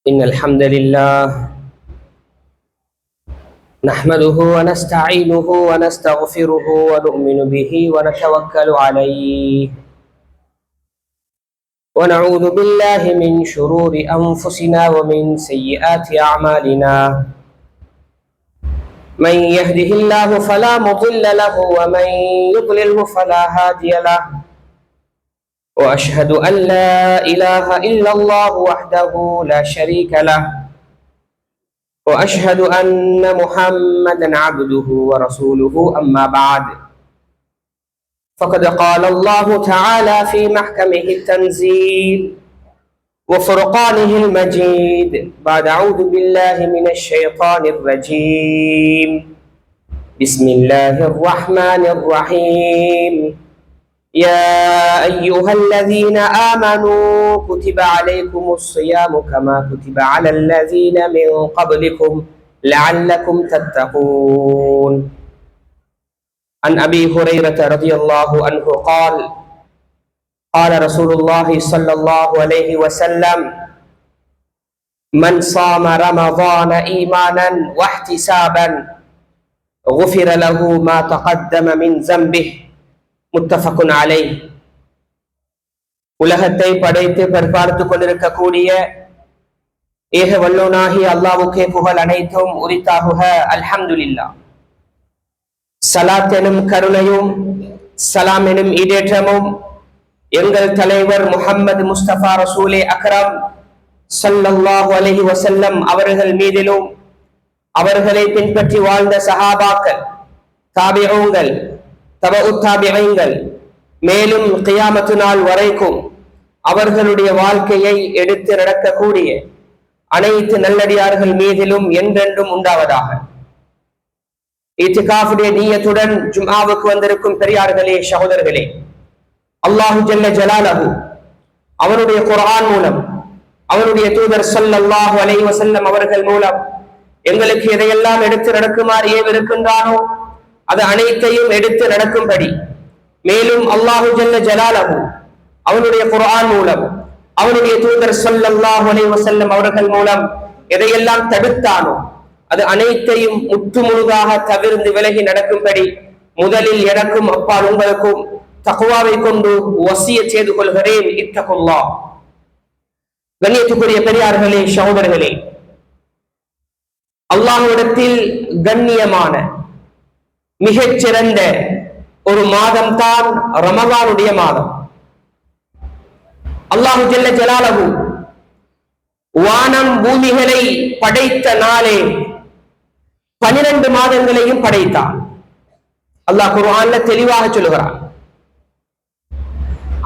إن الحمد لله نحمده ونستعينه ونستغفره ونؤمن به ونتوكل عليه ونعوذ بالله من شرور أنفسنا ومن سيئات أعمالنا من يهده الله فلا مضل له ومن يضلله فلا هادي له وأشهد أن لا إله إلا الله وحده لا شريك له وأشهد أن محمدا عبده ورسوله أما بعد فقد قال الله تعالى في محكمه التنزيل وفرقانه المجيد بعد أعوذ بالله من الشيطان الرجيم بسم الله الرحمن الرحيم يا أيها الذين آمنوا كتب عليكم الصيام كما كتب على الذين من قبلكم لعلكم تتقون عن أبي هريرة رضي الله عنه قال قال رسول الله صلى الله عليه وسلم من صام رمضان إيمانا واحتسابا غفر له ما تقدم من ذنبه முத்தஃபகுன் அலைஹ். உலகத்தை படைத்து பரிபாலித்துக் கொண்டிருக்கக்கூடிய ஏக வல்லோனாகிய அல்லாஹ்வுக்கே புகழ் அனைத்தும் உரித்தாகுக. அல்ஹம்துலில்லாஹ். ஸலாத் எனும் கருணையும் சலாம் எனும் ஈடேற்றமும் எங்கள் தலைவர் முஹம்மது முஸ்தபா ரசூலே அக்ரம் ஸல்லல்லாஹு அலைஹி வஸல்லம் அவர்கள் மீதிலும் அவர்களை பின்பற்றி வாழ்ந்த சஹாபாக்கள், தாபிஊன்கள், தபஉத்தாபிஈன்கள், மேலும் கியாமத்து நாள் வரைக்கும் அவர்களுடைய வாழ்க்கையை எடுத்து நடக்கக்கூடிய அனைத்து நல்லடியார்கள் மீதிலும் என்றென்றும் உண்டாவதாக. இத்திகாஃபுடைய நிய்யத்துடன் ஜும்ஆவுக்கு வந்திருக்கும் பெரியார்களே, சகோதரர்களே, அல்லாஹு ஜல்ல ஜலாலஹு அவனுடைய குர்ஆன் மூலம், அவனுடைய தூதர் ஸல்லல்லாஹு அலைஹி வஸல்லம் அவர்கள் மூலம் எங்களுக்கு எதையெல்லாம் எடுத்து நடக்குமாறு ஏவிருக்கின்றானோ அது அனைத்தையும் எடுத்து நடக்கும்படி, மேலும் அல்லாஹு ஜல்ல ஜலாலஹு அவனுடைய குர்ஆன் மூலம், அவனுடைய தூதர் ஸல்லல்லாஹு அலைஹி வஸல்லம் அவர்கள் மூலம் எதையெல்லாம் தடுத்தானோ அது அனைத்தையும் முற்று முழுதாக தவிர்த்து விலகி நடக்கும்படி முதலில் எனக்கும் அப்பால் உங்களுக்கும் தக்வாவை கொண்டு வசியத் செய்து கொள்கிறேன். இத்தகுல்லாஹ். கண்ணியத்துக்குரிய பெரியார்களே, சகோதரர்களே, அல்லாஹ்விடத்தில் கண்ணியமான மிகச் சிறந்த ஒரு மாதம் தான் ரமலானுடைய மாதம். அல்லாஹு ஜல்ல ஜலாலஹு வானம் பூமிகளை படைத்த நாளே 12 மாதங்களையும் படைத்தான். அல்லாஹ் குர்ஆன்ல தெளிவாக சொல்கிறான்.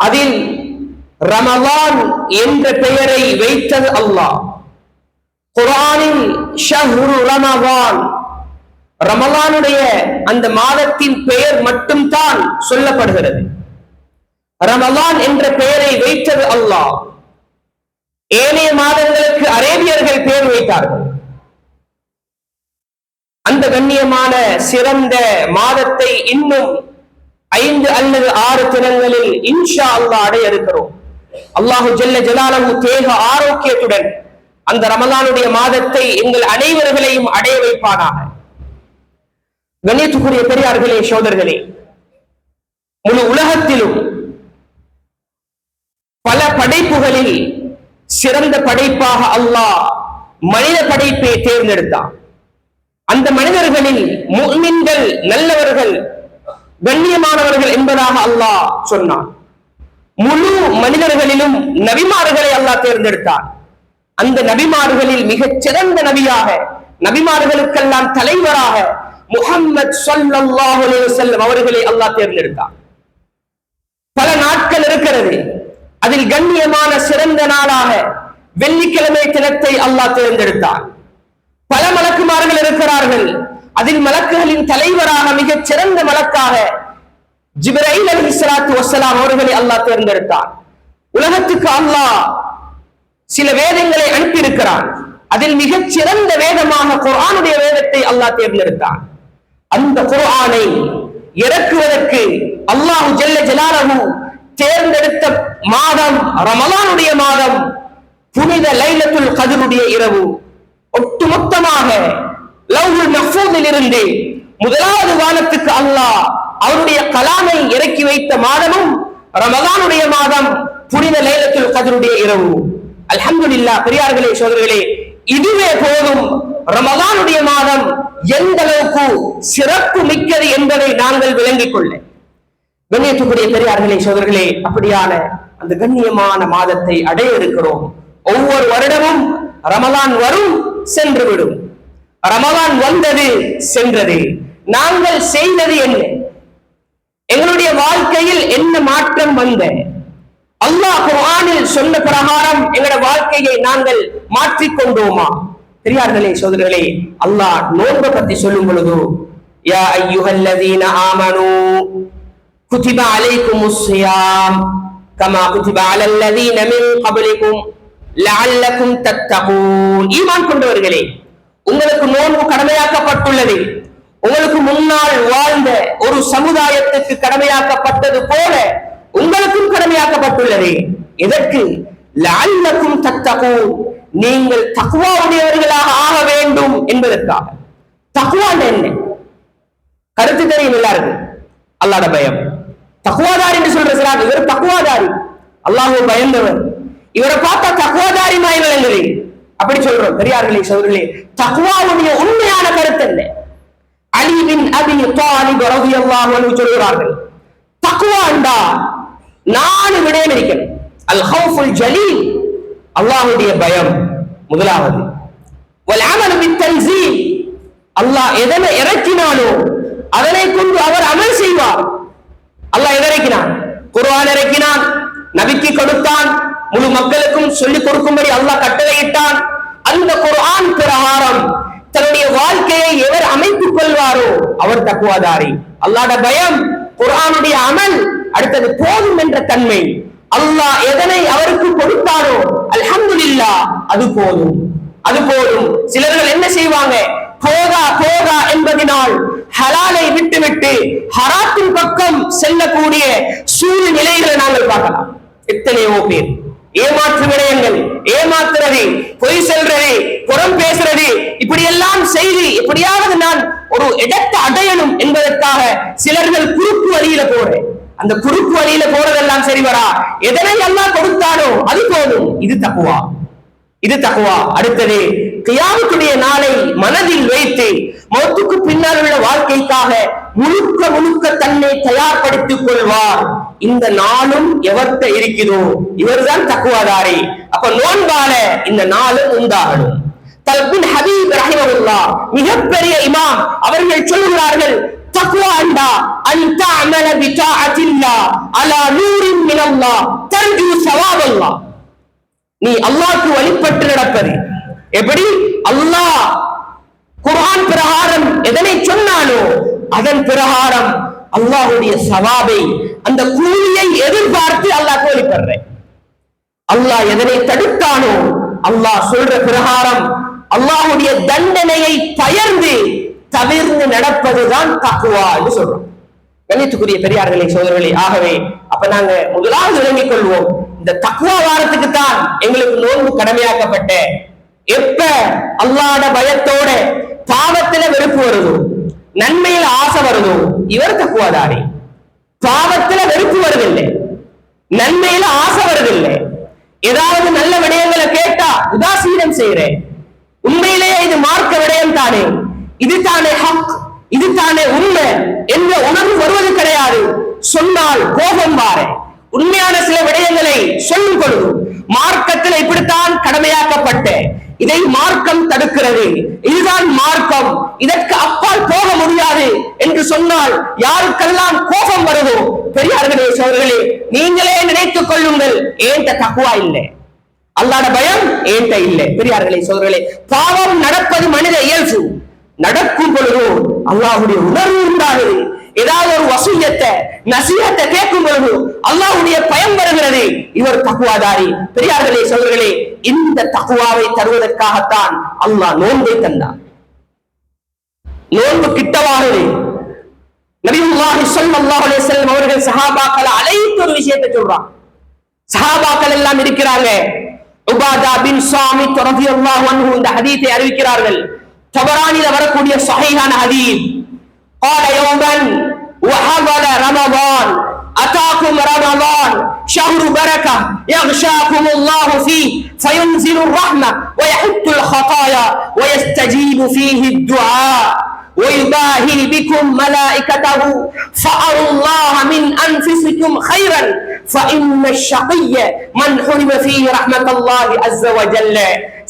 அதில் ரமலான் என்ற பெயரை வைத்தது அல்லாஹ். குர்ஆனில் ஷஹ்ரு ரமலான், ரமலானுடைய அந்த மாதத்தின் பெயர் மட்டும்தான் சொல்லப்படுகிறது. ரமலான் என்ற பெயரை வைத்தது அல்லாஹ். ஏனைய மாதங்களுக்கு அரேபியர்கள் பெயர் வைத்தார்கள். அந்த கண்ணியமான சிறந்த மாதத்தை இன்னும் 5 அல்லது 6 தினங்களில் இன்ஷா அல்லாஹ் அடைய இருக்கிறோம். அல்லாஹு ஜல்ல ஜலாலஹு தேக ஆரோக்கியத்துடன் அந்த ரமலானுடைய மாதத்தை எங்கள் அனைவர்களையும் அடைய வைப்பானாக. கண்ணியத்துக்குரிய பெரியார்களே, சோதர்களே, முழு உலகத்திலும் பல படைப்புகளில் சிறந்த படைப்பாக அல்லாஹ் மனித படைப்பை தேர்ந்தெடுத்தான். அந்த மனிதர்களில் முஃமின்கள், நல்லவர்கள், கண்ணியமானவர்கள் என்பதாக அல்லாஹ் சொன்னான். முழு மனிதர்களிலும் நபிமார்களை அல்லாஹ் தேர்ந்தெடுத்தான். அந்த நபிமார்களில் மிகச் சிறந்த நபியாக, நபிமார்களுக்கெல்லாம் தலைவராக முஹம்மது ஸல்லல்லாஹு அலைஹி வஸல்லம் அவர்களை அல்லாஹ் தேர்ந்தெடுத்தார். பல நாட்கள் இருக்கிறது. அதில் கண்ணியமான சிறந்த நாளாக வெள்ளிக்கிழமை தினத்தை அல்லாஹ் தேர்ந்தெடுத்தார். பல மலக்குமார்கள் இருக்கிறார்கள். அதில் மலக்குகளின் தலைவராக மிகச் சிறந்த மலக்காக ஜிப்ரீல் அலைஹிஸ்ஸலாத்து வஸ்ஸலாம் அவர்களை அல்லாஹ் தேர்ந்தெடுத்தார். உலகத்துக்கு அல்லாஹ் சில வேதங்களை அனுப்பியிருக்கிறான். அதில் மிகச் சிறந்த வேதமாக குர்ஆனுடைய வேதத்தை அல்லாஹ் தேர்ந்தெடுத்தான். அந்த குர்ஆனை இறக்குவதற்கு அல்லாஹு ஜல்ல ஜலாலஹு தேர்ந்தெடுத்த மாதம் ரமலானுடைய மாதம். புனித லைலத்துல் கத்ருடைய இரவு. ஒட்டுமொத்தமாக லவ்ஹுல் மஹ்ஃபூஸில் இருந்து முதலாவது வானத்துக்கு அல்லாஹ் அவருடைய கலாமை இறக்கி வைத்த மாதமும் ரமலானுடைய மாதம், புனித லைலத்துல் கத்ருடைய இரவு. அல்ஹம்துலில்லாஹ். பெரியார்களே, சோதரர்களே, இதுவே போதும் ரமலானுடைய மாதம் எந்த அளவுக்கு சிறப்பு மிக்கது என்பதை நாங்கள் விளங்கிக் கொள்ள. கண்ணியத்துக்குரிய பெரியார்களே, சோதரர்களே, அப்படியான அந்த கண்ணியமான மாதத்தை அடைய இருக்கிறோம். ஒவ்வொரு வருடமும் ரமலான் வரும், சென்றுவிடும். ரமலான் வந்தது, சென்றது. நாங்கள் செய்தது என்ன? எங்களுடைய வாழ்க்கையில் என்ன மாற்றம் வந்த? அல்லாஹ் குர்ஆனில் சொன்ன பிரகாரம் எங்களுடைய வாழ்க்கையை நாங்கள் மாற்றிக்கொண்டோமா? பெரியார்களே, சோதரர்களே, அல்லாஹ் நோன்பை பற்றி சொல்லும் பொழுது, யா அய்யுஹல்லதீன ஆமனூ குதிப அலைக்குமுஸ் ஸியாம் கமா குதிப அலல்லதீன மின் கப்லிக்கும் லஅல்லக்கும் தத்தகூன். ஈமான் கொண்டவர்களே, உங்களுக்கு நோன்பு கடமையாக்கப்பட்டுள்ளது. உங்களுக்கு முன்னால் வாழ்ந்த ஒரு சமுதாயத்துக்கு கடமையாக்கப்பட்டது போல உங்களுக்கும் கடமையாக்கப்பட்டுள்ளது. எதற்கு? லஅல்லக்கும் தத்தகூன், நீங்கள் தக்வா உடையவர்களாக ஆக வேண்டும் என்பதற்காக. தக்வா என்ன? கருத்து தெரியும் எல்லாருக்கும். அல்லாஹ்வுடைய பயம். தக்வாதாரி என்று சொல்ற சிலர், இவர் தக்வாதாரி, அல்லாஹ்வை பயந்தவர், இவரை பார்த்தா தக்வாதாரி மாதிரி விளங்குது, அப்படி சொல்றோம். பெரியார்களே, சகோதரர்களே, தக்வாவுடைய உண்மையான கருத்து என்ன? அலி பின் அபி தாலிப் ரலியல்லாஹு அன்ஹு சொல்கிறார்கள், தக்வா என்றா 4 விடயம் இருக்கிறது. அல் ஹவுஃபுல் ஜலீல், அல்லாஹ்வுடைய பயம் முதலாவது. வல் அமல் பித்தன்சீல், அல்லாஹ் எதனை இறக்கினானோ அதனை கொண்டு அவர் அமல் செய்வார். அல்லாஹ் எதை இறக்கினான்? குர்ஆன் இறக்கினான், நபிக்கு கொடுத்தான், முழு மக்களுக்கும் சொல்லிக் கொடுக்கும்படி அல்லாஹ் கட்டளையிட்டான். அந்த குர்ஆன் பிரகாரம் தன்னுடைய வாழ்க்கையை எவர் அமைத்துக் கொள்வாரோ அவர் தக்வாதாரி. அல்லாஹ்வுடைய பயம், குர்ஆனுடைய அமல், அடுத்தது போதும் என்ற தன்மை. அல்லாஹ் எதனை அவருக்கு கொடுத்தாரோ அல்ஹம்துலில்லாஹ், அது போதும், அது போதும். சிலர்கள் என்ன செய்வாங்க? போகா போகா என்பதனால் ஹலாலை விட்டுவிட்டு ஹராத்தின் பக்கம் செல்லக்கூடிய சூழ்நிலைகளை நாங்கள் பார்க்கலாம். எத்தனையோ பேர் ஏமாற்று விடயங்கள், ஏமாத்துறது, பொய் சொல்றது, புறம் பேசுறது, இப்படி எல்லாம் செய்து எப்படியாவது நான் ஒரு இடத்தை அடையணும் என்பதற்காக சிலர்கள் குறுக்கு வழியில போறேன். அந்த குறுக்கு வழியில போறதெல்லாம் சரி வரா? எதனை எல்லாம் கொடுத்தானோ அது போதும். இது தக்வா, இது தக்வா. அடுத்தது, கியாமத்துடைய நாளை மனதில் வைத்து மௌத்துக்கு பின்னால் உள்ள வாழ்க்கைக்காக முழுக்க முழுக்க தன்னை தயார்படுத்திக் கொள்வார். இந்த நாளும் எவர்கிட்ட இருக்கிறதோ இவர்தான் தக்வாதாரி. அப்ப நோன்பால இந்த நாளும் உண்டாகணும். தல்பின் ஹபீப் ரஹிமஹுல்லாஹ், மிகப்பெரிய இமாம், அவர்கள் சொல்கிறார்கள், தக்வா அண்டா அன்த அமல பிதாஅத்தில்லாஹ் அலா நூரின் மினல்லாஹ் தர்ஜு ஸவாபல்லாஹ். நீ அல்லாஹ்வுக்கு வழிபட்டு நடப்பது. எப்படி? அல்லாஹ் குர்ஆன் பிரகாரம் எதனை சொன்னானோ அதன் பிரகாரம் அல்லாஹ்வுடைய சவாபை, அந்த கூலியை எதிர்பார்த்து அல்லாஹ்க்கு வழிபடுற. அல்லாஹ் எதனை தடுத்தானோ அல்லாஹ் சொல்ற பிரகாரம் அல்லாஹ்வுடைய தண்டனையை பயந்து தவிர்த்து நடப்பதுதான் தக்வா என்று சொல்றோம். கண்ணியத்துக்குரிய பெரியார்களே, சோதரர்களே, ஆகவே அப்ப நாங்க முதலாவது விளங்கிக் கொள்வோம், இந்த தக்வா வாரத்துக்கு தான் எங்களுக்கு நோன்பு கடமையாக்கப்பட்ட. எப்ப அல்லாஹ்வுடைய பயத்தோட பாவத்துல வெறுப்பு வருதோ, நன்மையில ஆசை வருதோ, இவர் தக்வாதாரி. பாவத்துல வெறுப்பு வருதில்லை, நன்மையில ஆசை வருதில்லை. ஏதாவது நல்ல விடயங்களை கேட்டா உதாசீனம் செய்யறேன். உண்மையிலேயே இது மார்க்க விடயம் தானே, இது தானே ஹக், இது தானே உண்மை என்ற உணர்வு வருவது கிடையாது. சொன்னால் கோபம் வார. உண்மையான சில விடயங்களை சொல்லும் பொழுது மார்க்கத்தில் இப்படித்தான் கடமையாக்கப்பட்ட, இதை மார்க்கம் தடுக்கிறது, இதுதான் மார்க்கம், இதற்கு அப்பால் போக முடியாது என்று சொன்னால் யாருக்கெல்லாம் கோபம் வருதோ, பெரியார்களே, சோதரர்களே, நீங்களே நினைத்துக் கொள்ளுங்கள், ஏன்ட தக்வா இல்லை, அல்லாஹ்வுடைய பயம் ஏன்ட இல்லை. பெரியார்களே, சோதரர்களே, பாவம் நடப்பது மனித இயல்பு. நடக்கும் பொழுது அல்லாஹ்வுடைய உணர்வு உண்டாகுது. ஏதாவது ஒரு வசியத்தை, நசீஹத்தை கேட்கும் பொழுது அல்லாஹ்வுடைய பயம் வருகிறது, இவர் தக்வாதாரி. பெரியார்களே, சகோதரர்களே, இந்த தக்வாவை தருவதற்காகத்தான் அல்லாஹ் நோன்பை தந்தார். நோன்பு கிட்டவாகுது. நபியுல்லாஹி ஸல்லல்லாஹு அலைஹி வஸல்லம் அவர்கள் சஹாபாக்களை அழைத்து ஒரு விஷயத்தை சொல்றாங்க. சஹாபாக்கள் எல்லாம் இருக்கிறாங்க. உபாதா பின் சாமித் ரலியல்லாஹு அன்ஹு இந்த ஹதீஸை அறிவிக்கிறார்கள். தபரானில வரக்கூடிய ஸஹீஹான ஹதீஸ். قال يوما وحضر رمضان أتاكم رمضان شهر بركة يغشاكم الله فيه فينزل الرحمة ويحط الخطايا ويستجيب فيه الدعاء ويباهي بكم ملائكته فأروا الله من أنفسكم خيرا فإن الشقي من حرم فيه رحمة الله عز وجل.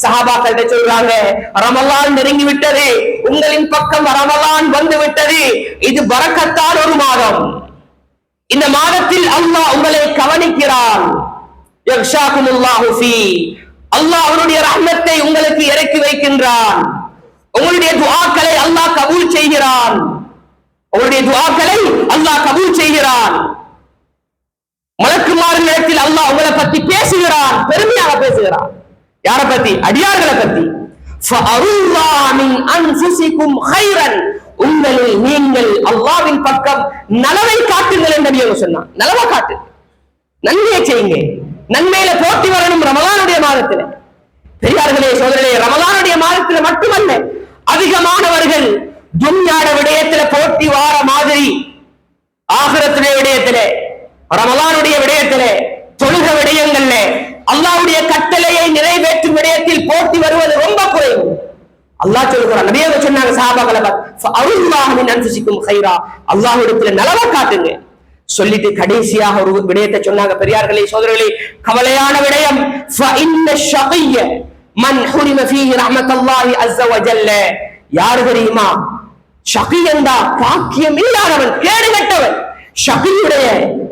சஹாபாக்கள் சொல்றாங்க, ரமலான் நெருங்கி விட்டது, உங்களின் பக்கம் ரமலான் வந்து விட்டது, இது பரக்கத்தான ஒரு மாதம், இந்த மாதத்தில் அல்லாஹ் உங்களை கவனிக்கிறான். யக்ஷாகுமுல்லாஹு ஃபீ, அல்லாஹ் அவருடைய ரஹ்மத்தை உங்களுக்கு இறக்கி வைக்கின்றான். உங்களுடைய துஆக்களை அல்லாஹ் கபூல் செய்கிறான். உங்களுடைய துஆக்களை அல்லாஹ் கபூல் செய்கிறான். மலக்குமார்களிடத்தில் அல்லாஹ் உங்களை பத்தி பேசுகிறான், பெருமையாக பேசுகிறான். யாரை பத்தி? அடியார்களை பத்தி. ஃபஅருல்லாஹ மின் அன்ஃபுசிகும் கைரன், உங்களில் நீங்கள் அல்லாஹ்வின் பக்கம் நலவை காட்டுங்கள் என்று நபி சொன்னார். நலவை காட்டு, நன்மையை செய்யுங்க, நன்மையில போட்டி வரணும். ரமலானுடைய மாதத்தில் பெரியார்களே சோதரர்களே, ரமலானுடைய மாதத்தில் மட்டுமல்ல, அதிகமானவர்கள் துன்யாட விடயத்துல போட்டி வார மாதிரி ஆகிரத்துடைய விடயத்திலே, ரமலானுடைய விடயத்திலே, தொழுக விடயங்கள்ல, அல்லாஹ்வுடைய கட்டளையை நிறைவேற்றும் விடயத்தில் போட்டி வருவது ரொம்ப குறைவு. அல்லாஹ் சொல்கிறான், நபியே சொன்னாங்க சஹாபாக்களை பார்த்து, அல்லாஹ் மின் அன்ஃபுசிகும் கைரா, அல்லாஹ்விடத்துல நலவை காட்டுங்க சொல்லிட்டு கடைசியாக ஒரு விடயத்தை சொன்னாங்க. பெரியார்களே சோதரர்களே, கவலையான விடயம். ஃபஇன்ன ஷகிய மன் ஹுரிம ஃபீஹி ரஹ்மத்துல்லாஹி அஸ்ஸ வஜல்ல. யார் தெரியுமா? ஷகியண்டா பாக்கியம் இல்லாதவன், கேடு கெட்டவன். ஷகியுடைய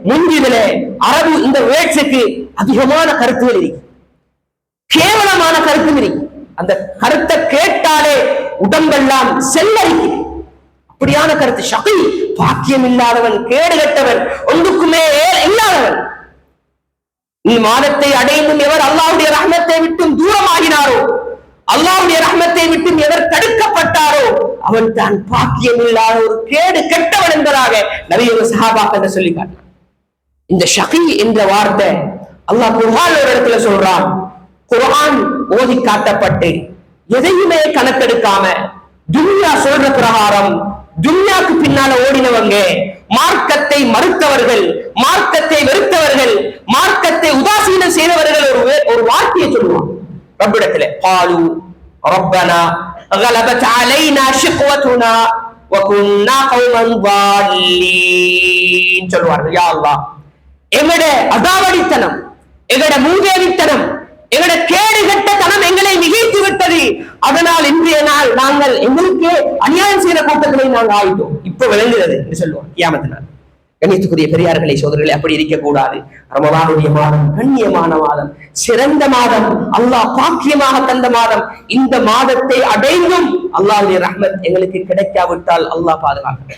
முந்திலே அரபு இந்த வேட்சுக்கு அதிகமான கருத்துகள் இருக்கு, கேவலமான கருத்து இருக்கு. அந்த கருத்தை கேட்டாலே உடம்பெல்லாம் செல்லரிக்கு. அப்படியான கருத்து. ஷகி பாக்கியம் இல்லாதவன், கேடு கெட்டவன், ஒன்றுக்குமே இல்லாதவன். மாதத்தை அடைந்தும் எவர் அல்லாஹ்வுடைய ரஹ்மத்தை விட்டும் தூரமாகினாரோ, அல்லாஹ்வுடைய ரஹ்மத்தை விட்டும் எவர் தடுக்கப்பட்டாரோ, அவன் தான் பாக்கியம் இல்லாத ஒரு கேடு கெட்டவன் என்பதாக நபிகள் சஹாபாக்கள் சொல்லி காட்டினார். இந்த ஷகி என்ற வார்த்தை அல்லாஹ் குர்ஆன் ஒரு இடத்துல சொல்றான். குர்ஆன் ஓதி காட்டப்பட்டு எதையுமே கணக்கெடுக்காம துன்யா சொல்ற பிரகாரம் துன்யாக்கு பின்னால ஓடினவங்க, மார்க்கத்தை மறுத்தவர்கள், மார்க்கத்தை வெறுத்தவர்கள், மார்க்கத்தை உதாசீனம் செய்தவர்கள் ஒரு வார்த்தையை சொல்லுவாங்க ரப்பிடத்துல. காலு ரப்பனா غلبت علينا شقوتنا وكنا قوما ضالين சொல்வார்கள். யா அல்லாஹ், எங்கட அதாவடித்தனம், எங்கட மூதேவித்தனம், எங்கட கேடுகட்டத்தனம் எங்களை மிகைத்து விட்டது. அதனால் இன்றைய நாள் நாங்கள் எங்களுக்கே அநியாயம் செய்த கூட்டங்களை நாங்கள் ஆயிட்டோம். இப்ப விளங்குகிறது என்று சொல்லுவோம் கியாமத்தினால். கண்ணியத்துக்குரிய பெரியார்களே சோதரர்களே, அப்படி இருக்கக்கூடாது. ரமலானுடைய மாதம் கண்ணியமான மாதம், சிறந்த மாதம், அல்லாஹ் பாக்கியமாக தந்த மாதம். இந்த மாதத்தை அடைந்தும் அல்லாஹ்வுடைய ரஹ்மத் எங்களுக்கு கிடைக்காவிட்டால் அல்லாஹ் பாதுகாக்க.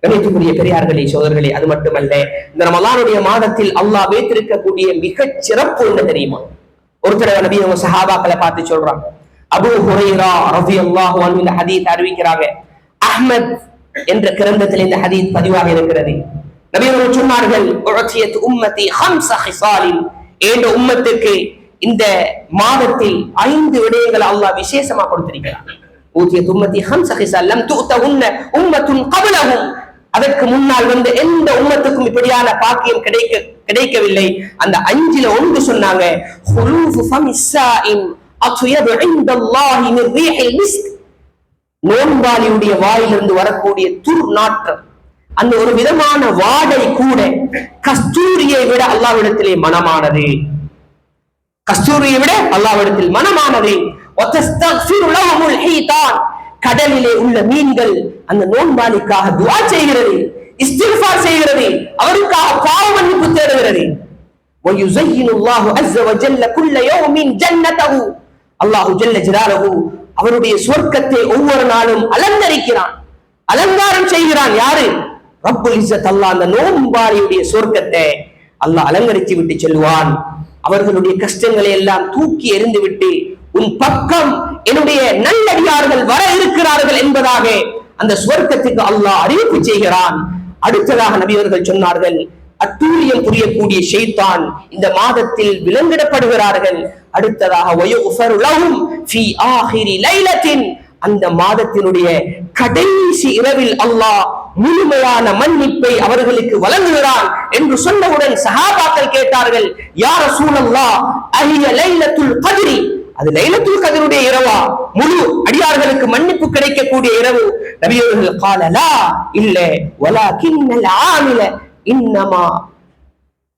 கண்ணியத்துக்குரிய பெரியார்களே சோதரர்களே, அது மட்டுமல்ல, இந்த ரமலானுடைய மாதத்தில் அல்லாஹ் வைத்திருக்கக்கூடிய மிகச் சிறப்பு என்ன தெரியுமா? ஒருத்தர் நபி அவங்க சஹாபாக்களை பார்த்து சொல்றாங்க. அபூ ஹுரைரா ரலியல்லாஹு அன்ஹு இந்த ஹதீஸ் அறிவிக்கிறாங்க. அஹ்மத் என்ற கிரந்தத்தில் இந்த ஹதீஸ் பதிவாக இருக்கிறது. நபி அவர்கள் சொன்னார்கள், உஅதியத் உம்மதி خمس خصال, ஏண்ட உம்மத்துக்கு இந்த மாதத்தில் 5 விடயங்களை அல்லாஹ் விசேஷமா கொடுத்திருக்கிறார். உஅதியத் உம்மதி خمس خصال لم تؤتهن امه قبلهم, அதற்கு முன்னால் வந்து எந்த உம்மத்துக்கும் இப்படியான பாக்கியம் கிடைக்கவில்லை. அந்த 5ல ஒன்று சொன்னாங்க, ஹுலூஃபு ஃபமிஸ்ஸாஇம் அத்யபு இன்தல்லாஹி மின் ரீஹில் மிஸ்க், நோன்பாளியுடைய வாயிலிருந்து வரக்கூடிய துர்நாற்றம், அந்த ஒரு விதமான வாடை கூட கஸ்தூரியை விட அல்லாஹ்விடத்திலே மனமானது. கஸ்தூரியை விட அல்லாஹ்விடத்தில் மனமானது. வதஸ்தக்ஃபிரு லஹுல் ஹீதான், கடலிலே உள்ள மீன்கள் அந்த நோன்பாளிக்காக துஆ செய்கிறது, இஸ்திக்ஃபார் செய்கிறது, அவருக்காக பாவ மன்னிப்பு தேடுகிறது. வயுஸையினுல்லாஹு அஸ்ஸ வஜல்ல குல்ல யௌமின் ஜன்னதஹு, அல்லாஹ் ஜல்ல ஜலாலுஹு அவருடைய சுவர்க்கத்தை ஒவ்வொரு நாளும் அலங்கரிக்கிறான், அலங்காரம் செய்கிறான். யாரு? ரப்புல் இஸ்ஸத் அல்லாஹ். அந்த நோன்பாளியுடைய சுவர்க்கத்தை அல்லாஹ் அலங்கரித்து விட்டு சொல்லுவான், அவர்களுடைய கஷ்டங்களை எல்லாம் தூக்கி எறிந்து விட்டு உன் பக்கம் என்னுடைய நல்லடியார்கள் வர இருக்கிறார்கள் என்பதாக அந்த சுவர்க்கத்துக்கு அல்லாஹ் அறிவிப்பு செய்கிறான். அடுத்ததாக நபி அவர்கள் சொன்னார்கள், அட்டூழியம் புரியக்கூடிய ஷைத்தான் இந்த மாதத்தில் விலங்கிடப்படுகிறார்கள். அடுத்ததாக வயுஃபரு லஹும் ஃபீ ஆஹிரி லைலத்தின், அந்த மாதத்தினுடைய கடைசி இரவில் அல்லாஹ் முழுமையான மன்னிப்பை அவர்களுக்கு வழங்குகிறான் என்று சொன்னவுடன் சஹாபாக்கள் கேட்டார்கள், யா ரசூலல்லாஹ் அஹிய லைலத்துல் கத்ரி, அது லைலத்துல் கத்ருடைய இரவா, முழு அடியார்களுக்கு மன்னிப்பு கிடைக்கக்கூடிய இரவு? நபி அவர்கள் قال لا இல்ல வலக்கின் العامل انما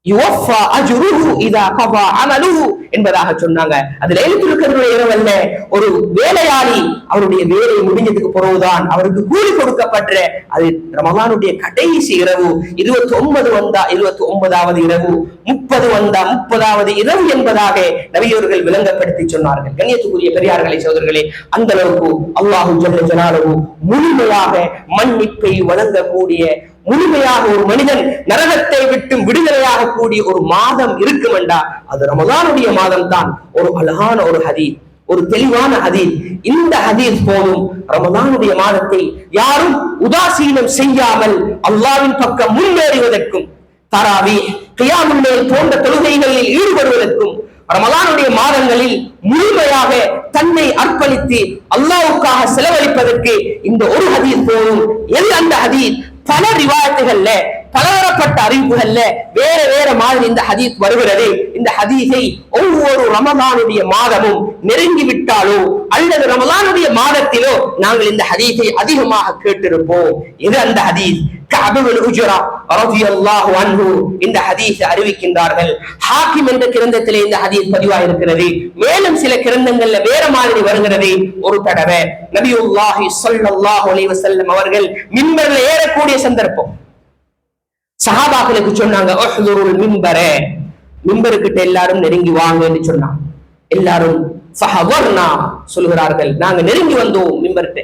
யுவஃபா அஜ்ருஹு இதா கஃபா அமலுஹு என்பதாக சொன்னாங்க. அது லைலத்துல் கத்ருடைய இரவு அல்ல, ஒரு வேலையாளி அவருடைய வேலை முடிஞ்சதுக்கு பிறகுதான் அவருக்கு கூலி கொடுக்கப்பட்ட அது ரமலானுடைய கடைசி இரவு. 29 வந்தா 29வது இரவு, 30 வந்தா 30வது இரவு என்பதாக நபியவர்கள் விளங்கப்படுத்தி சொன்னார்கள். கண்ணியத்துக்குரிய பெரியார்களே சகோதரர்களே, அந்த அளவுக்கு அல்லாஹு ஜல்ல ஜலாலுஹு முழுமையாக மன்னிப்பை வழங்கக்கூடிய, முழுமையாக ஒரு மனிதன் நரகத்தை விட்டு விடுதலையாக கூடிய ஒரு மாதம் இருக்கும் என்றா அது ரமலானுடைய மாதம் தான். ஒரு அழகான ஒரு ஹதீஸ், ஒரு தெளிவான ஹதீஸ். இந்த ஹதீஸ் போதும் ரமலானுடைய மாதத்தை யாரும் உதாசீனம் செய்யாமல் அல்லாஹ்வின் பக்கம் முன்னேறுவதற்கும், தராவீஹ், கியாமுல் லைல் போன்ற தொழுகைகளில் ஈடுபடுவதற்கும், ரமலானுடைய மாதங்களில் முழுமையாக தன்னை அர்ப்பணித்து அல்லாஹ்வுக்காக செலவழிப்பதற்கு இந்த ஒரு ஹதீஸ் போதும். எது அந்த ஹதீஸ்? பல ரிவாயத்துகள்ல, பலதரப்பட்ட அறிவிப்புகள்ல வேற வேற மாதிரி இந்த ஹதீஸ் வருகிறது. இந்த ஹதீஸை ஒவ்வொரு ரமலானுடைய மாதமும் நெருங்கி விட்டாலோ அல்லது ரமலானுடைய மாதத்திலோ நாங்கள் இந்த ஹதீஸை அதிகமாக கேட்டிருப்போம். இது அந்த ஹதீஸ். கஅப் இப்னு உஜ்ரா ரலியல்லாஹு அன்ஹு இந்த ஹதீஸை அறிவிக்கின்றார்கள். ஹாக்கிம் என்ற கிரந்தத்திலே இந்த ஹதீஸ் பதிவாக இருக்கிறது. மேலும் சில கிரந்தங்கள்ல வேற மாதிரி வருகிறது. ஒரு தடவை நபியுல்லாஹி ஸல்லல்லாஹு அலைஹி வஸல்லம் அவர்கள் மிம்பர்ல ஏறக்கூடிய சந்தர்ப்பம், சஹாபாக்களுக்கு சொன்னாங்க, உஹ்துருல் மிம்பர, மிம்பர்கிட்ட எல்லாரும் நெருங்கி வாங்க என்று சொன்னாங்க. எல்லாரும் ஃபஹவர்னா சொல்கிறார்கள், நாங்க நெருங்கி வந்தோம் மிம்பர்கிட்ட.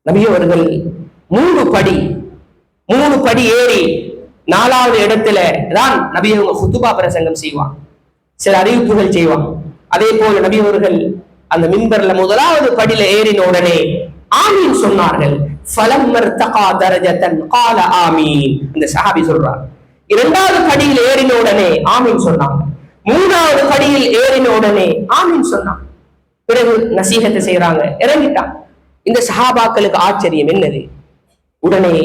நபி அவர்கள் 3 படி ஏறி 4வது இடத்துல தான் நபி அவங்க குத்துபா பிரசங்கம் செய்வாங்க, சில அறிவிப்புகள் செய்வாங்க. அதே போல நபி அவர்கள் அந்த மிம்பர்ல 1வது படியில ஏறின உடனே ஆமீன் சொன்னார்கள். ஃபலம்மர்தகா தரஜதன் قال ஆமீன், இந்த சஹாபி சொல்றார். 2வது படியில் ஏறின உடனே ஆமீன் சொன்னாங்க. 3வது படியில் ஏறின உடனே ஆமீன் சொன்னாங்க. பிறகு நசீஹத்தை செய்யறாங்க, இறங்கிட்டான். இந்த சஹாபாக்களுக்கு ஆச்சரியம் என்னது? உடனே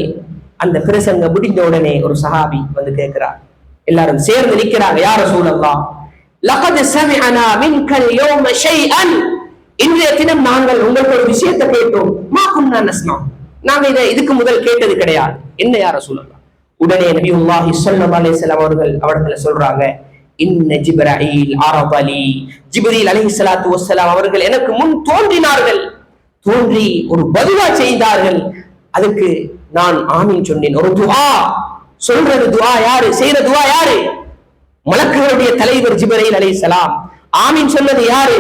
அந்த பிரசங்க முடிஞ்ச உடனே ஒரு சஹாபி வந்து கேட்கிறார், எல்லாரும் சேர்ந்து நிற்கிறாங்க, யா ரசூலல்லாஹ் லகத் சமிஅனா மின்கல் யௌம ஷைஅன், இன்றைய தினம் நாங்கள் உங்களுக்கு ஒரு விஷயத்தை கேட்டோம். மா குன்னா நஸ்மா, நாங்க இதை இதுக்கு முதல் கேட்டது கிடையாது. என்ன யா ரசூலல்லாஹ்? உடனே நபியுல்லாஹி ஸல்லல்லாஹு அலைஹி வஸல்லம் அவர்கள் சொல்றாங்க, இன்ன ஜிப்ரீல் அரபலி, ஜிப்ரீல் அலைஹிஸ்ஸலாத்து வஸ்ஸலாம் அவர்கள் எனக்கு முன் தோன்றினார்கள், தோன்றி ஒரு பதுவா செய்தார்கள், அதுக்கு நான் ஆமீன் சொன்னேன். ஒரு துஆ சொல்றது, துஆ யாரு செய்யற? துஆ யாரு? மலக்குகளுடைய தலைவர் ஜிப்ரீல் அலைஹிஸ்ஸலாம். ஆமீன் சொன்னது யாரு?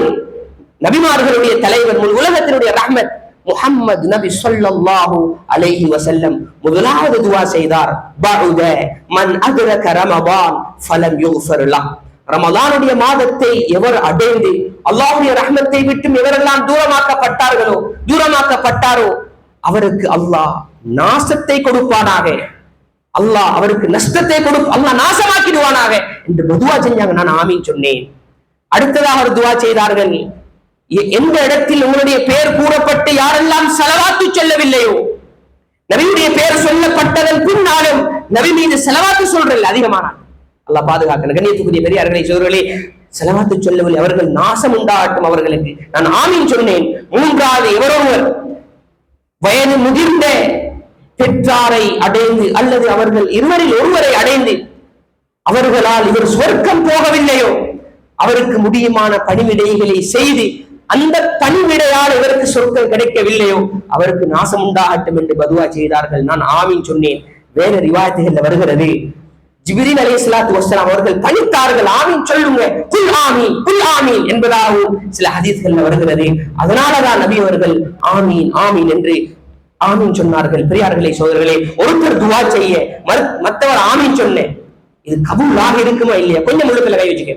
நபிமார்களுடைய தலைவர், முழு உலகத்தினுடைய ரஹ்மத் முஹம்மது நபி ஸல்லல்லாஹு அலைஹி வஸல்லம் முதலாவது துஆ செய்தார். பஉத மன் அத்ரக ரமதான் ஃபலம் யுஃபர் லஹ், ரமலானுடைய மாதத்தை எவர் அடைந்து அல்லாஹ்வுடைய ரஹ்மத்தை விட்டு எவரெல்லாம் தூரமாக்கப்பட்டாரோ அவருக்கு அல்லாஹ் நாசத்தை கொடுப்பானாக, அல்லாஹ் அவருக்கு நஷ்டத்தை அல்லாஹ் நாசமாக்கிடுவானாக என்று துஆ செஞ்சாங்க. நான் ஆமீன் சொன்னேன். அடுத்ததாக ஒரு துஆ செய்தார்கள், எந்த இடத்தில் உங்களுடைய பெயர் கூறப்பட்டு யாரெல்லாம் ஸலவாத்து சொல்லவில்லையோ, நபியுடைய பெயர் சொல்லப்பட்டதன் பின்னாலும் நபி மீது ஸலவாத்து சொல்றல்ல அதிகமானார், அல்லாஹ் பாதுகாக்கணும். கண்ணியத்துக்குரிய பெரியார்களே சகோதரர்களே, ஸலவாத்து சொல்லவில்லை அவர்கள் நாசம் உண்டாகட்டும் அவர்களுக்கு. நான் ஆமீன் சொன்னேன். 3வது எவரொருவர் வயது முதிர்ந்த பெற்றாரை அடைந்து அல்லது அவர்கள் இருவரில் ஒருவரை அடைந்து அவர்களால் இவர் சொர்க்கம் போகவில்லையோ, அவருக்கு முடியுமான பணிவிடைகளை செய்து அந்த பணிவிடையால் இவருக்கு சொர்க்கம் கிடைக்கவில்லையோ அவருக்கு நாசம் உண்டாகட்டும் என்று பதுவா செய்தார்கள். நான் ஆமீன் சொன்னேன். வேற ரிவாயத்துகள்ல வருகிறது, ஜிப்ரீல் அலைஹிஸ்ஸலாத்து வஸ்ஸலாம் அவர்கள் பணித்தார்கள், ஆமீன் சொல்லுங்க, குல் ஆமீன் குல் ஆமீன் என்பதாகவும் சில ஹதீஸ்கள்ல வருகிறது. அதனாலதான் நபி அவர்கள் ஆமீன் ஆமீன் என்று ஆமீன் சொன்னார்கள். பெரியார்களே சோதரர்களே, ஒருத்தர் துவா செய்ய மற்றவர் ஆமீன் சொன்னேன், இது கபூல் ஆகி இருக்குமா இல்லையா? கொஞ்சம் உள்ளத்துல கை வச்சுக்க,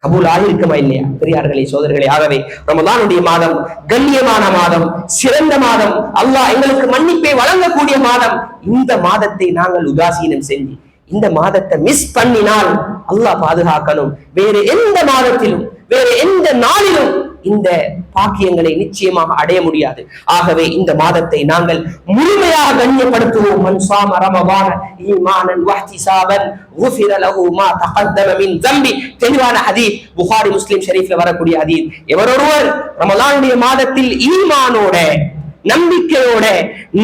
கபூல் ஆகி இருக்குமா இல்லையா? பெரியார்களே சோதரர்களே, ஆகவே ரமலானுடைய மாதம் கண்ணியமான மாதம், சிறந்த மாதம், அல்லாஹ் எங்களுக்கு மன்னிப்பை வழங்கக்கூடிய மாதம். இந்த மாதத்தை நாங்கள் உதாசீனம் செஞ்சு இந்த மாதத்தை மிஸ் பண்ணினால் அல்லாஹ் பாதுகாக்கணும். வேறு எந்த மாதத்திலும் வேறு எந்த நாளிலும் இந்த பாக்கியங்களை நிச்சயமாக அடைய முடியாது. ஆகவே இந்த மாதத்தை நாங்கள் முழுமையாக கண்ணியப்படுத்துவோம். மன் ஸாம ரமதான ஈமானன் வஹ்திஸாபன் குஃபிர லஹு மா தகத்தம மின் ஸம்பி. தெளிவான ஹதீஸ், புகாரி முஸ்லிம் ஷரீஃப்ல வரக்கூடிய ஹதீஸ். எவரொருவர் ரமலானுடைய மாதத்தில் ஈமானோட நம்பிக்கையோட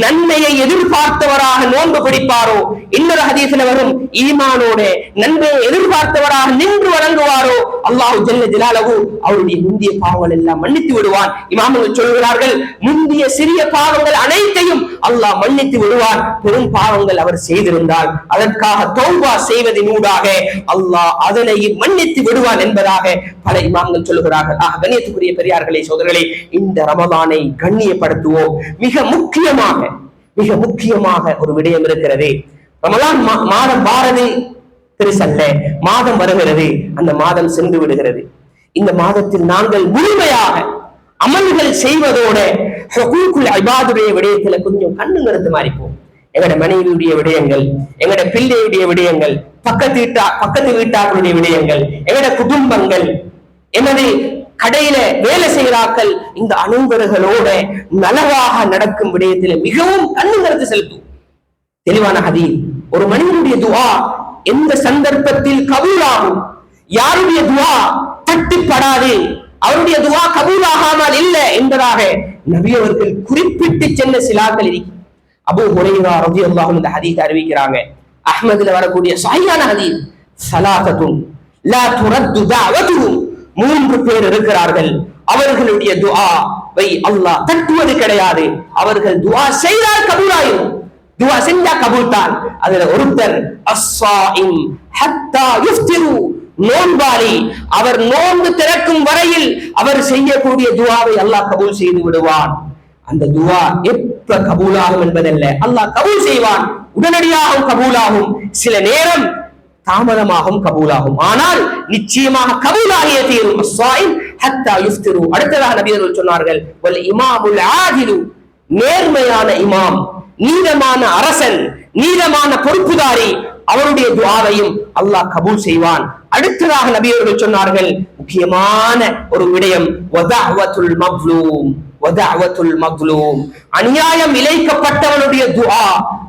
நன்மையை எதிர்பார்த்தவராக நோன்பு பிடிப்பாரோ, இன்னொரு ஹதீஸ்ல வரும் ஈமானோட நன்மையை எதிர்பார்த்தவராக நின்று வணங்குவாரோ, அல்லாஹ் ஜல்ல ஜலாலுஹு அவருடைய முந்திய பாவங்கள் எல்லாம் மன்னித்து விடுவான். இமாம்கள் சொல்கிறார்கள், முந்திய சிறிய பாவங்கள் அனைத்தையும் அல்லாஹ் மன்னித்து விடுவான். பெரும் பாவங்கள் அவர் செய்திருந்தால் அதற்காக தௌபா செய்வதனூடாக அல்லாஹ் அதனை மன்னித்து விடுவான் என்பதாக பல இமாம்கள் சொல்கிறார்கள். கண்ணியத்துக்குரிய பெரியார்களே, சோதரர்களே, இந்த ரமலானை கண்ணியப்படுத்துவோம். மிக முக்கியமாக ஒரு விடயம் இருக்கிறது. ரமலான் மாதம் வாரது பெருசல்ல, மாதம் வருகிறது, அந்த மாதம் சென்று விடுகிறது. இந்த மாதத்தில் நாங்கள் முழுமையாக அமல்கள் செய்வதோட ஹுகூக்குல் இபாதுடைய விடயத்துல கொஞ்சம் கண்ணு கருத்து மாறிப்போம். எங்கட மனைவியுடைய விடயங்கள், எங்கட பிள்ளையுடைய விடயங்கள், பக்கத்து வீட்டார்களுடைய விடயங்கள், எங்கட குடும்பங்கள், எனது கடையில வேலை செய்கிறார்கள், இந்த அனைவர்களோட நலவாக நடக்கும் விடயத்தில் மிகவும் கண்ணுங்கருத்து செலுத்தும். தெளிவான ஹதீஸ், ஒரு மனிதனுடைய துஆ எந்த சந்தர்ப்பத்தில் கபூலாகும், யாருடைய துஆ தட்டுப்படாது, அவருடைய துஆ கபூலாகாமல் இல்லை என்பதாக நபி அவர்கள் குறிப்பிட்டு சென்ற சிலாக்கள் இருக்கு. அபூ ஹுரைரா ரலியல்லாஹு அன்ஹு இந்த ஹதீஸ் அறிவிக்கிறாங்க. அஹ்மதுல வரக்கூடிய சஹீஹான ஹதீஸ், ஸலாத்தத்துன் லா துரத்து தஅவத்துஹும், 3 பேர் இருக்கிறார்கள், அவர்களுடைய துஆவை அல்லாஹ் தட்டுவது கிடையாது. அவர்கள் துஆ செய்தால் கபூலாயும், துஆ செஞ்சா கபூல் தான். அதுல ஒருத்தர் அஸ்ஸாயிம் ஹத்தா யுஃப்திரு, நோன்பாளி, அவர் நோன்பு திறக்கும் வரையில் அவர் செய்யக்கூடிய துஆவை அல்லாஹ் கபூல் செய்து விடுவான். அந்த துஆ எப்ப கபூலாகும் என்பதல்ல, அல்லாஹ் கபூல் செய்வான், உடனடியாகவும் கபூலாகும், சில நேரம் தாமதமாகவும் கபூலாகும், ஆனால் நிச்சயமாக கபூலாகிய தீரும். அஸ்ஸாயிம் ஹத்தா யுஃப்திரு. அடுத்ததாக நபி அவர்கள் சொன்னார்கள், வல் இமாமுல் ஆதிலு, நேர்மையான இமாம், நீதமான அரசன், நீதமான பொறுப்புதாரி, அவருடைய துஆவையும் அல்லாஹ் கபூல் செய்வான். அடுத்ததாக நபி அவர்கள் சொன்னார்கள், முக்கியமான ஒரு விடயம், வதஅவத்துல் மக்லூம், வதஅவத்துல் மக்லூம், அநியாயம் இழைக்கப்பட்டவனுடைய துஆ,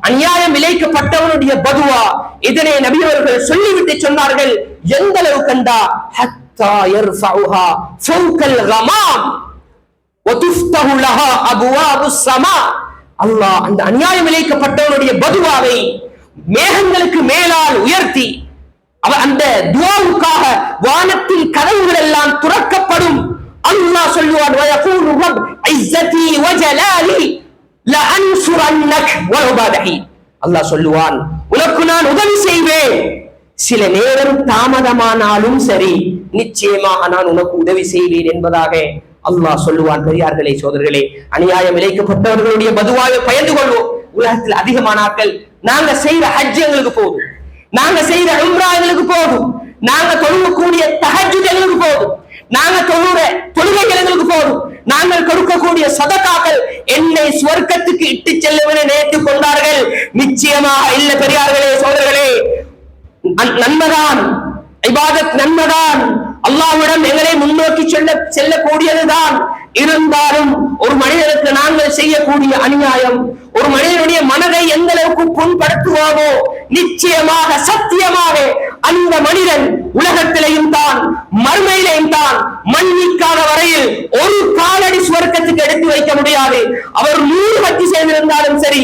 அநியாயம் இழைக்கப்பட்டவனுடைய பதுவா. இதனை நபி அவர்கள் சொல்லிவிட்டு சொன்னார்கள், எந்த அளவு கண்டா, ஹத்தா யர்ஃபஉஹா ஃபௌகல் கமாம் வதுஃப்தஹு லஹா அபுவாபுஸ் ஸமா. அல்லாஹ் அந்த அநியாயம் இழைக்கப்பட்டவனுடைய பதுவாவை மேகங்களுக்கு மேலால் உயர்த்தி அந்த துஆவுக்காக வானத்தில் கதவுகள் எல்லாம் துறக்கப்படும். அல்லாஹ் சொல்லுவான், வயகூலு ரப் இஸ்ஸதி வஜலாலி லஅன்சுரன்னக் வலபதஹி. அல்லாஹ் சொல்லுவான், உனக்கு நான் உதவி செய்வேன், சில நேரம் தாமதமானாலும் சரி, நிச்சயமாக நான் உனக்கு உதவி செய்வேன் என்பதாக அல்லாஹ் சொல்லுவான். பெரியார்களே, சோதர்களே, அநியாயம் இழைக்கப்பட்டவர்களுடைய பதுவாவை பயந்து கொள்வோம். உலகத்தில் அதிகமானாக்கள் நாங்க செய்யற ஹஜ் எங்களுக்கு போதும், நாங்க செய்யற உம்ரா எங்களுக்கு போதும், நாங்க தொழுகக்கூடிய தஹஜ்ஜுத் எங்களுக்கு போதும், நாங்க தொழுகிற தொழுகைகள் எங்களுக்கு போதும், நாங்கள் கொடுக்கக்கூடிய சதகாக்கள் என்னை சுவர்க்கத்துக்கு இட்டு செல்லும் என நினைத்துக் கொண்டார்கள். நிச்சயமாக இல்ல பெரியார்களே, சோதர்களே. நன்மைதான், இபாதத் நன்மைதான், அல்லாஹ்விடம் எங்களை முன்னோக்கி செல்லக்கூடியதுதான். இருந்தாலும் ஒரு மனிதனுக்கு நாங்கள் செய்யக்கூடிய அநியாயம் ஒரு மனிதனுடைய மனதை எந்த அளவுக்கு புண்படுத்துவாமோ, நிச்சயமாக சத்தியமாக அந்த மனிதன் உலகத்திலேயும் தான் மறுமையிலேயும் தான் மன்னிக்காத வரையில் ஒரு காலடி சுவர்க்கத்துக்கு எடுத்து வைக்க முடியாது. அவர் 100 ஹஜ் செய்திருந்தாலும் சரி,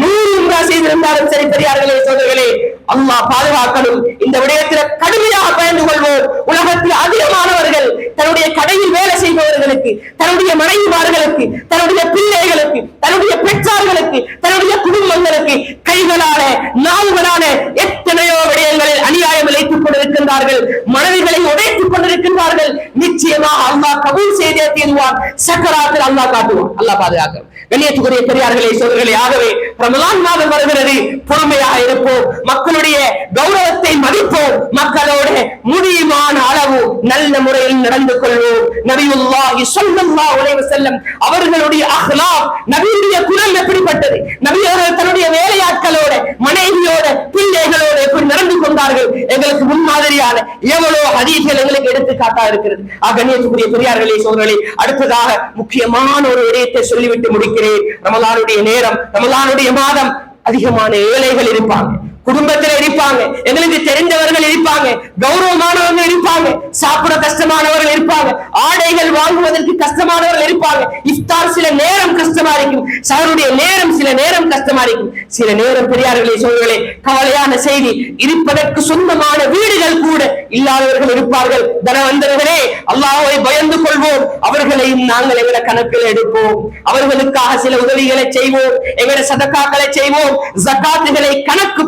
100 உம்ரா செய்திருந்தாலும் சரி. பெரியார்களே, சோதர்களே, அல்லாஹ் பாதுகாக்கணும். இந்த விடயத்தில் கடுமையாக பயந்து கொள்வோம். உலகத்தில் அதிகமானவர்கள் தன்னுடைய கடையில் வேலை செய்பவர்களுக்கு, தன்னுடைய மனைவிமார்களுக்கு, தன்னுடைய பிள்ளைகளுக்கு, தன்னுடைய பெற்றார்களுக்கு, தன்னுடைய குடும்பங்களுக்கு கைகளான நாவுகளான எத்தனையோ விடயங்களில் அநியாயம் இழைத்துக் கொண்டிருக்கின்றார்கள், மனைவிகளை உடைத்துக் கொண்டிருக்கின்றார்கள். நிச்சயமாக அல்லாஹ் கபூல் செய்தே தீர்வான். சக்கராத்தில் அல்லாஹ் காட்டுவான். அல்லாஹ் பாதுகாக்க. கண்ணியத்துக்குரிய பெரியார்களே, சோதர்களே, ஆகவே ரமலான் மாதம் வருகிறது, பொறுமையாக இருப்போம், மக்களுடைய கௌரவத்தை மதிப்போம், மக்களோட முடியுமான அளவு நல்ல முறையில் நடந்து கொள்வோம். நபியுல்லாஹி ஸல்லல்லாஹு அலைஹி வஸல்லம் அவர்களுடைய அஹ்லாக், நபியுடைய குணம் எப்படிப்பட்டது, நபி அவர்கள் தன்னுடைய வேலையாட்களோட, மனைவியோட, பிள்ளைகளோட எப்படி நடந்து கொண்டார்கள் சொன்னார்கள். எங்களுக்கு முன்மாதிரியான எவ்வளவு ஹதீஸ்கள் எங்களுக்கு எடுத்துக்காட்டா இருக்கிறது. கண்ணியத்துக்குரிய பெரியார்களே சோதரர்களே, அடுத்ததாக முக்கியமான ஒரு விடயத்தை சொல்லிவிட்டு முடிக்கிறேன். ரமலானுடைய நேரம், ரமலானுடைய மாதம், அதிகமான ஏழைகள் இருப்பாங்க, குடும்பத்தில் இருப்பாங்க, எங்களுக்கு தெரிந்தவர்கள் இருப்பாங்க, கௌரவமானவர்கள் இருப்பாங்க, சாப்பிட கஷ்டமானவர்கள் இருப்பாங்க, ஆடைகள் வாங்குவதற்கு கஷ்டமானவர்கள் இருப்பாங்க. இஃப்தார் சில நேரம் கஷ்டமா இருக்கும், சஹருடைய நேரம் சில நேரம் கஷ்டமா இருக்கும். சில நேரம் பெரியார்களே சோழர்களே, கவலையான செய்தி, இருப்பதற்கு சொந்தமான வீடுகள் கூட இல்லாதவர்கள் இருப்பார்கள். தனவந்தர்களே, அல்லாஹ்வை பயந்து கொள்வோம், அவர்களையும் நாங்கள் எங்களை கணக்கில் எடுப்போம், அவர்களுக்காக சில உதவிகளை செய்வோம், எங்களை சதக்காக்களை செய்வோம், ஜகாத்துகளை கணக்கு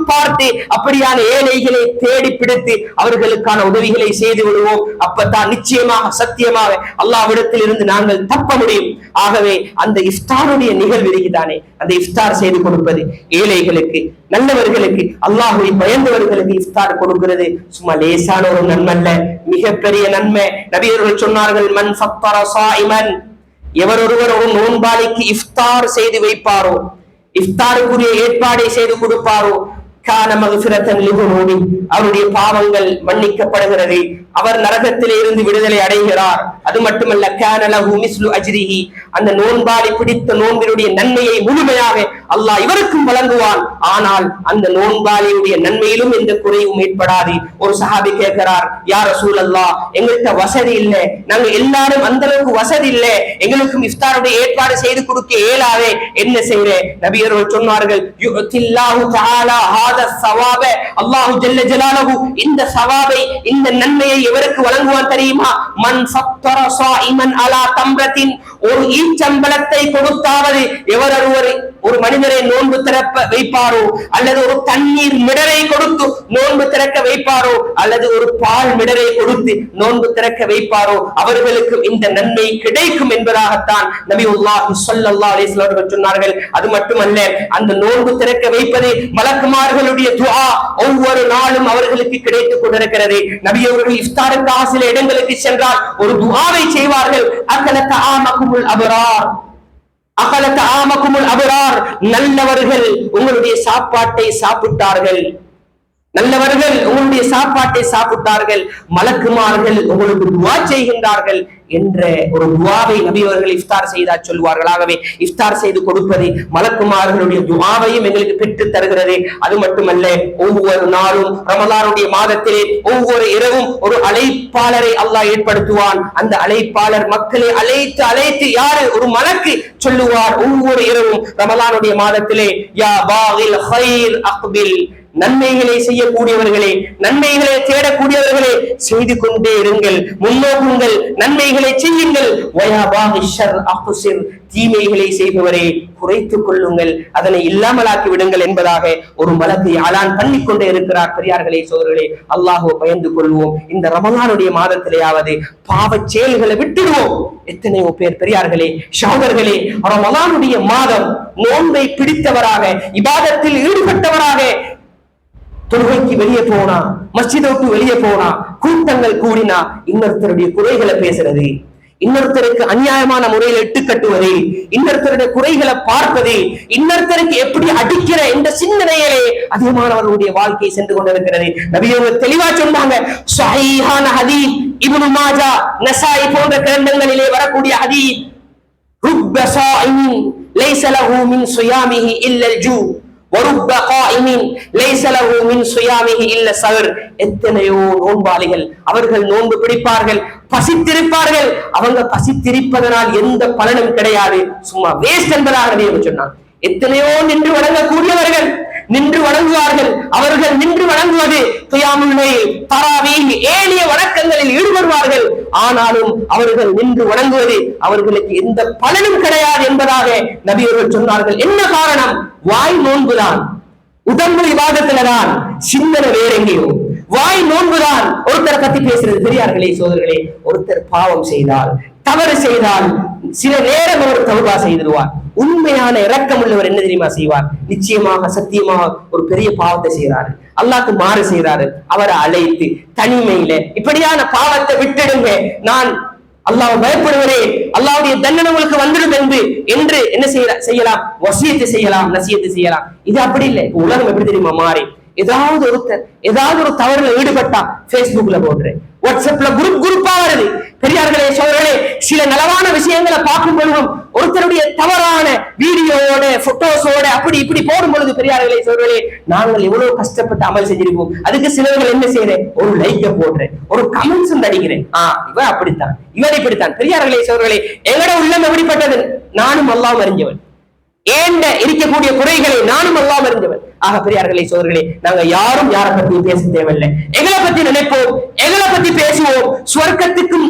அப்படியான ஏழைகளை தேடி பிடித்து அவர்களுக்கான உதவிகளை செய்து விடுவோம். அப்பதான் நிச்சயமாக சத்தியமாக அல்லாஹ்விடத்தில் இருந்து நாங்கள் தப்ப முடியும். ஆகவே அந்த இஃப்தாருடைய நிகழ்வு இருக்குதானே, அந்த இஃப்தார் செய்து கொடுப்பது ஏழைகளுக்கு, நல்லவர்களுக்கு, அல்லாஹ்வை பயந்தவர்களுக்கு இஃப்தார் கொடுக்கிறது சும்மா லேசான ஒரு நன்மல்ல, மிகப்பெரிய நன்மை. நபி அவர்கள் சொன்னார்கள், மன் ஃபத்தர ஸாயிமன், எவர் ஒருவர் ஒரு நோன்பாளிக்கு இஃப்தார் செய்து வைப்பாரோ, இஃப்தாருக்குரிய ஏற்பாடை செய்து கொடுப்பாரோ, அவருடைய பாவங்கள் மன்னிக்கப்படுகிறது, அவர் நரகத்திலே இருந்து விடுதலை அடைகிறார். அது மட்டுமல்ல, அந்த நோன்பாளி பிடித்த நோன்பினுடைய நன்மையை முழுமையாக அல்லாஹ் இவருக்கும் வழங்குவான். ஆனால் அந்த நோன்பாளியுடைய நன்மையிலும் எந்த குறையும் ஏற்படாது. ஒரு சஹாபி கேட்கிறார், யா ரசூலல்லாஹ், எங்கள்கிட்ட வசதி இல்லை, நாங்க எல்லாரும் அந்த அளவுக்கு வசதி இல்லை, எங்களுக்கும் இஃப்தாருடைய ஏற்பாடு செய்து கொடுக்க இயலாதே, என்ன செய்யறேன்? நபி அவர்கள் சொன்னார்கள், அல்லாஹு ஜல்ல ஜலாலுஹு இந்த சவாபை, இந்த நன்மையை எவருக்கு வழங்குவான் தெரியுமா? மன் ஃபத்தர ஸாயிமன் அலா தம்ரத்தின், ஒரு ஈச்சம்பழத்தை கொடுத்தாவது எவர் ஒரு மனிதரை நோன்பு திறக்க வைப்பாரோ, அல்லது ஒரு தண்ணீர் மிடரை கொடுத்து நோன்பு திறக்க வைப்பாரோ, அல்லது ஒரு பால் மிடரை கொடுத்து நோன்பு திறக்க வைப்பாரோ, அவர்களுக்கு இந்த நன்மை கிடைக்கும் என்பதாகத்தான் நபியுல்லாஹி ஸல்லல்லாஹு அலைஹி வஸல்லம் சொன்னார்கள். அது மட்டுமல்ல, அந்த நோன்பு திறக்க வைப்பது மலக்குமார்களுடைய துஆ ஒவ்வொரு நாளும் அவர்களுக்கு கிடைத்துக் கொண்டிருக்கிறது. நபி அவர்கள் இஃப்தாருக்காக சில இடங்களுக்கு சென்றால் ஒரு துஆவை செய்வார்கள், அகலத ஆமகுமுல் அபரார், அகலத ஆமகுமுல் அபரார், நல்லவர்கள் உங்களுடைய சாப்பாட்டை சாப்பிட்டார்கள், நல்லவர்கள் உங்களுடைய சாப்பாட்டை சாப்பிட்டார்கள், மலக்குமார்கள் உங்களுக்கு துஆ செய்கின்றார்கள் என்ற ஒரு துஆவை நபி அவர்கள் இஃப்தார் செய்தா சொல்வார்கள். ஆகவே இஃப்தார் செய்து கொடுப்பது மலக்குமார்களுடைய துஆவையும் எங்களுக்கு பெற்று தருகிறது. அது மட்டுமல்ல, ஒவ்வொரு நாளும் ரமலானுடைய மாதத்திலே ஒவ்வொரு இரவும் ஒரு அழைப்பாளரை அல்லாஹ் ஏற்படுத்துவான். அந்த அழைப்பாளர் மக்களை அழைத்து அழைத்து யாரு? ஒரு மலக்கு சொல்லுவார் ஒவ்வொரு இரவும் ரமலானுடைய மாதத்திலே, யா பாகில் கைர் அக்பில், நன்மைகளை செய்யக்கூடியவர்களே, நன்மைகளை தேடக்கூடியவர்களே, செய்து கொண்டே இருங்கள், முன்னோக்குங்கள், நன்மைகளை செய்யுங்கள். தீமைகளை செய்பவரே குறைத்துக் கொள்ளுங்கள், அதனை இல்லாமலாக்கி விடுங்கள் என்பதாக ஒரு மலக்கை ஆளான் பண்ணிக்கொண்டே இருக்கிறார். பெரியார்களே சோதர்களே, அல்லாஹ்வை பயந்து கொள்வோம். இந்த ரமலானுடைய மாதத்திலேயாவது பாவ செயல்களை விட்டுடுவோம். எத்தனையோ பேர் பெரியார்களே சகோதரர்களே, ரமலானுடைய மாதம் நோன்பை பிடித்தவராக, இபாதத்தில் ஈடுபட்டவராக, தொழுகைக்கு வெளியே போனா, மஸ்ஜிதை விட்டு வெளியே போனா, கூட்டங்கள் கூடினா இன்னொருத்தருடைய குறைகளை பேசுறது, இன்னொருத்தருக்கு அநியாயமான முறையில் எட்டு கட்டுவது, இன்னொருத்தருடைய குறைகளை பார்ப்பது, இன்னொருத்தருக்கு எப்படி அடிக்கிற இந்த சிந்தனையிலே அதிகமானவர்களுடைய வாழ்க்கை சென்று கொண்டிருக்கிறது. நபி அவர்கள் தெளிவா சொன்னாங்க, ஸஹீஹான ஹதீஸ், இப்னு மாஜா, நஸாயி போன்ற கிரந்தங்களிலே வரக்கூடிய ஹதீஸ், ருப்ப ஸாயிமின் லைஸ லஹு மின் ஸியாமிஹி இல்லல் ஜூ வருப்ப காயிமின் லைஸ லஹு மின் ஸியாமிஹி இல்ல ஸஹர். எத்தனையோ நோன்பாளிகள் அவர்கள் நோன்பு பிடிப்பார்கள், பசித்திருப்பார்கள், அவங்க பசித்திருப்பதனால் எந்த பலனும் கிடையாது, சும்மா வேஸ்ட் என்பதாக சொன்னான். எத்தனையோ நின்று வணங்கக்கூடியவர்கள் நின்று வணங்குவார்கள், அவர்கள் நின்று வணங்குவது கியாமுல் லைல், தராவீஹ், ஏனைய வணக்கங்களில் ஈடுபடுவார்கள். ஆனாலும் அவர்கள் நின்று வணங்குவது அவர்களுக்கு எந்த பலனும் கிடையாது என்பதாக நபி அவர்கள் சொன்னார்கள். என்ன காரணம்? வாய் நோன்புதான், உடம்பு இபாதத்துலதான், சிந்தனை வேற எங்கேயோ. வாய் நோன்புதான். ஒருத்தரை பத்தி பேசுறது. பெரியார்களே சோதர்களே, ஒருத்தர் பாவம் செய்தால், தவறு செய்தால் சில நேரம் அவர் தௌபா செய்திருவார். உண்மையான இரக்கம் உள்ளவர் என்ன தெரியுமா செய்வார்? நிச்சயமாக சத்தியமாக ஒரு பெரிய பாவத்தை செய்யறாரு, அல்லாஹ்க்கு மாறு செய்யறாரு, அவரை அழைத்து தனிமையில இப்படியான பாவத்தை விட்டுடுங்க, நான் அல்லாஹ் பயப்படுவரே, அல்லாஹ்வுடைய தண்டனை உங்களுக்கு வந்துடும் என்று என்ன செய்யலாம்? வசியத்தை செய்யலாம், நசியத்தை செய்யலாம். இது அப்படி இல்லை. உலகம் எப்படி தெரியுமா மாறி? ஏதாவது ஒரு தவறுல ஈடுபட்டா Facebookல போடுறேன், வாட்ஸ்அப்ல குரூப்பா வருது. பெரியார்களே சோழர்களே, சில நலவான விஷயங்களை பார்க்கும் பொழுதும் ஒருத்தருடைய தவறான வீடியோட போட்டோஸோட அப்படி இப்படி போடும் பொழுது பெரியார்களே சோழர்களே, நாங்கள் எவ்வளவு கஷ்டப்பட்டு அமல் செஞ்சிருப்போம். அதுக்கு சிலர்கள் என்ன செய்யறேன், ஒரு லைக்க போடுறேன், ஒரு கமெண்ட்ஸ் அடிக்கிறேன், இவன் அப்படித்தான், இவன் இப்படித்தான். பெரியார்களே சோழர்களே, எங்கட உள்ளம் எப்படிப்பட்டது, நானும் அல்லாஹ் அறிஞ்சவன், ஏண்ட இருக்கக்கூடிய குறைகளை நானும் அல்லாஹ் அறிஞ்சவன். ஆக பெரியார்களே சோதர்களே, நாங்க யாரும் யாரை பத்தி பேச தேவையில்லை. எங்களை பத்தி நினைப்போம், எங்களை பத்தி பேசுவோம். சுவர்க்கத்துக்கும்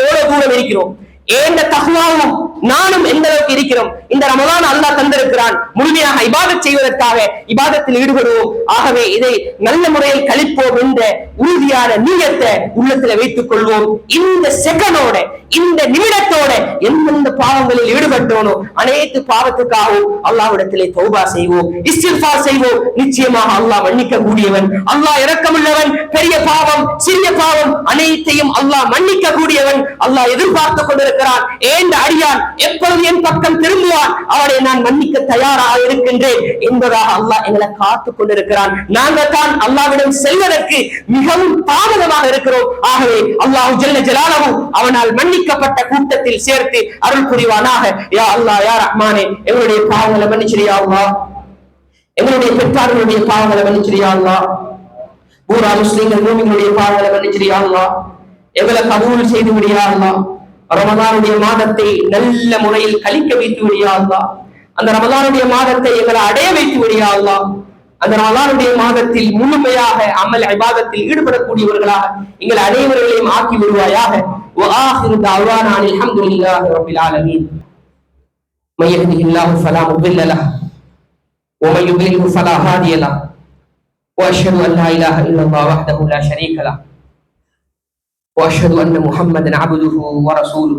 எவ்வளவு தூரம் இருக்கிறோம், ஏண்ட தக்வாவும் நானும் எந்த அளவுக்கு இருக்கிறோம். இந்த ரமலான் அல்லாஹ் தந்திருக்கிறான், முழுமையாக இபாதத் செய்வதற்காக இபாதத்தில் ஈடுபடுவோம். ஆகவே இதை நல்ல முறையில் கழிப்போம் என்ற உறுதியான நீயத்தை உள்ளத்துல வைத்துக் கொள்வோம். இந்த செகண்டோட, இந்த நிமிடத்தோட எந்தெந்த பாவங்களில் ஈடுபட்டோனோ அனைத்து பாவத்துக்காகவும் அல்லாஹ்விடத்திலே தௌபா செய்வோம், இஸ்திக்ஃபார் செய்வோம். நிச்சயமாக அல்லாஹ் மன்னிக்க கூடியவன், அல்லாஹ் இரக்கமுள்ளவன். பெரிய பாவம் சிறிய பாவம் அனைத்தையும் அல்லாஹ் மன்னிக்க கூடியவன். அல்லாஹ் எதிர்பார்த்து கொண்டிருக்கிறான், ஏன் அடியான் எப்பொழுது என் பக்கம் திரும்புவான், அவனை நான் மன்னிக்க தயாராக இருக்கின்றேன் என்பதாக அல்லாஹ் எங்களை காத்துக் கொண்டிருக்கிறான். நாங்கள் தான் அல்லாஹ்விடம் செல்வதற்கு மிகவும் தாமதமாக இருக்கிறோம். ஆகவே அல்லாஹ் ஜல்ல ஜலாலஹு அவனால் மன்னிக்கப்பட்ட கூட்டத்தில் சேர்த்து அருள் புரிவானாக. யா அல்லாஹ் யா ரஹ்மானே, எங்களுடைய பாவங்களை மன்னிச்சிரியா அல்லாஹ், எங்களுடைய பெற்றார்களுடைய பாவங்களை மன்னிச்சிரியா அல்லாஹ், பூரா முஸ்லிம்கள் மூமின்களுடைய பாவங்களை மன்னிச்சிரியா அல்லாஹ், எங்களை கபூல் செய்து விடியா அல்லாஹ். ரமலானுடைய மாதத்தை நல்ல முறையில் கழிக்க வைத்து விடியா அல்லாஹ், அந்த ரமலானுடைய மாதத்தை எங்களை அடைய வைத்து விடியா அல்லாஹ். அந்த ரமலானுடைய மாதத்தில் முழுமையாக அமல் இபாதத்தில் ஈடுபடக்கூடியவர்களாக எங்கள் அனைவர்களையும் ஆக்கி விடுவாயாக. وآخر دعوانا أن الحمد لله رب العالمين. من يهده الله فلا مضل له ومن يضلل فلا هادي له وأشهد أن لا إله إلا الله وحده لا شريك له وأشهد أن محمدا عبده ورسوله